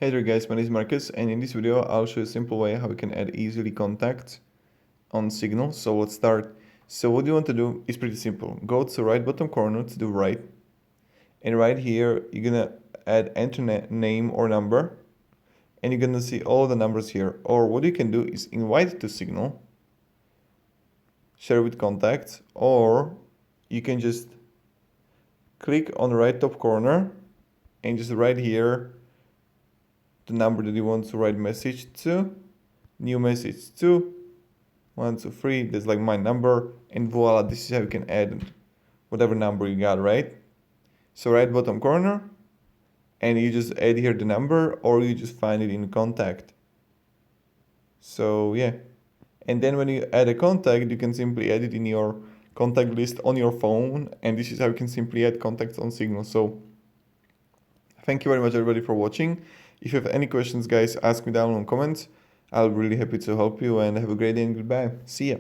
Hey there guys, my name is Marcus, and in this video I'll show you a simple way how we can add easily contacts on Signal. So let's start. So what you want to do is pretty simple. Go to the right bottom corner to the right, and right here you're gonna add enter name or number, and you're gonna see all the numbers here. Or what you can do is invite to Signal, share with contacts, or you can just click on the right top corner and just write here the number that you want to write message to, new message to, 1, 2, 3, that's like my number, and voila, this is how you can add whatever number you got, right? So right bottom corner, and you just add here the number, or you just find it in contact. So yeah, and then when you add a contact, you can simply add it in your contact list on your phone, and this is how you can simply add contacts on Signal. So thank you very much everybody for watching. If you have any questions, guys, ask me down in comments. I'll be really happy to help you, and have a great day and goodbye. See ya.